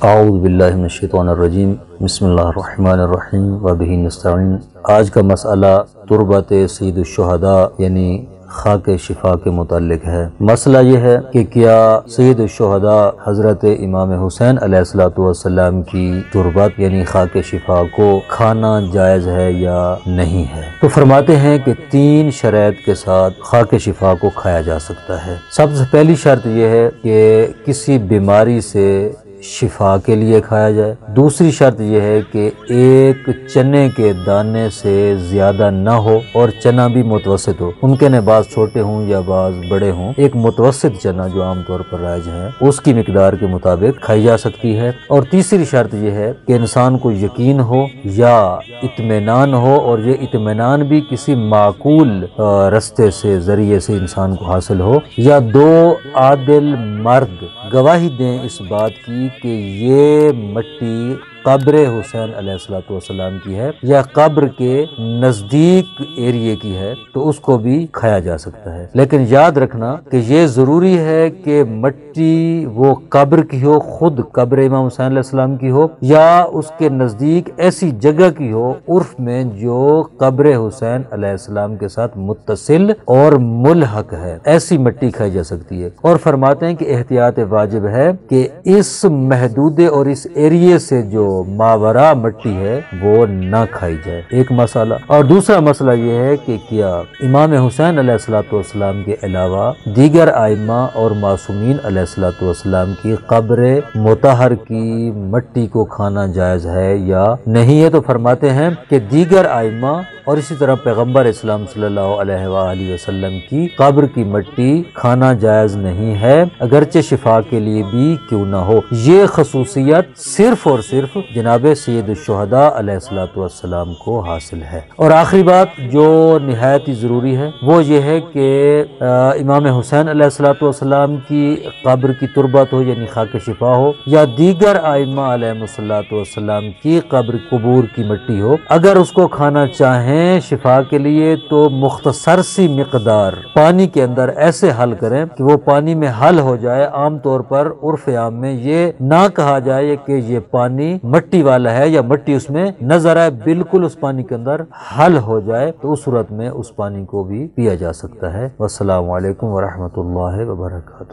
اعوذ باللہ من الشیطان الرجیم، بسم اللہ الرحمن الرحیم وبہ نستعین۔ آج کا مسئلہ تربت سید الشہداء یعنی خاک شفا کے متعلق ہے۔ مسئلہ یہ ہے کہ کیا سید الشہداء حضرت امام حسین علیہ السلام کی تربت یعنی خاک شفا کو کھانا جائز ہے یا نہیں ہے؟ تو فرماتے ہیں کہ 3 شرائط کے ساتھ خاک شفا کو کھایا جا سکتا ہے۔ سب سے پہلی شرط یہ ہے کہ کسی بیماری سے شفا کے لیے کھایا جائے۔ دوسری شرط یہ ہے کہ ایک چنے کے دانے سے زیادہ نہ ہو اور چنا بھی متوسط ہو، ممکن ہے بعض چھوٹے ہوں یا بعض بڑے ہوں، ایک متوسط چنا جو عام طور پر رائج ہے اس کی مقدار کے مطابق کھائی جا سکتی ہے۔ اور تیسری شرط یہ ہے کہ انسان کو یقین ہو یا اطمینان ہو، اور یہ اطمینان بھی کسی معقول رستے سے ذریعے سے انسان کو حاصل ہو، یا 2 عادل مرد گواہی دیں اس بات کی کہ یہ مٹی قبر حسین علیہ السلام کی ہے یا قبر کے نزدیک ایریے کی ہے، تو اس کو بھی کھایا جا سکتا ہے۔ لیکن یاد رکھنا کہ یہ ضروری ہے کہ مٹی وہ قبر کی ہو، خود قبر امام حسین علیہ السلام کی ہو، یا اس کے نزدیک ایسی جگہ کی ہو عرف میں جو قبر حسین علیہ السلام کے ساتھ متصل اور ملحق ہے، ایسی مٹی کھائی جا سکتی ہے۔ اور فرماتے ہیں کہ احتیاط واجب ہے کہ اس محدودے اور اس ایریے سے جو ماورا مٹی ہے وہ نہ کھائی جائے، ایک مسئلہ۔ اور دوسرا مسئلہ یہ ہے کہ کیا امام حسین علیہ السلام کے علاوہ دیگر ائمہ اور معصومین علیہ السلام کی قبر مطہر کی مٹی کو کھانا جائز ہے یا نہیں ہے؟ تو فرماتے ہیں کہ دیگر ائمہ اور اسی طرح پیغمبر اسلام صلی اللہ علیہ وآلہ وسلم کی قبر کی مٹی کھانا جائز نہیں ہے، اگرچہ شفا کے لیے بھی کیوں نہ ہو۔ یہ خصوصیت صرف اور صرف جناب سید الشہداء علیہ السلام کو حاصل ہے۔ اور آخری بات جو نہایت ہی ضروری ہے وہ یہ ہے کہ امام حسین علیہ السلام کی قبر کی تربت ہو یعنی خاک شفا ہو، یا دیگر ائمہ علیہ السلام کی قبر قبور کی مٹی ہو، اگر اس کو کھانا چاہیں شفا کے لیے تو مختصر سی مقدار پانی کے اندر ایسے حل کریں کہ وہ پانی میں حل ہو جائے۔ عام طور پر عرف عام میں یہ نہ کہا جائے کہ یہ پانی مٹی والا ہے یا مٹی اس میں نظر آئے، بالکل اس پانی کے اندر حل ہو جائے، تو اس صورت میں اس پانی کو بھی پیا جا سکتا ہے۔ والسلام علیکم ورحمۃ اللہ وبرکاتہ۔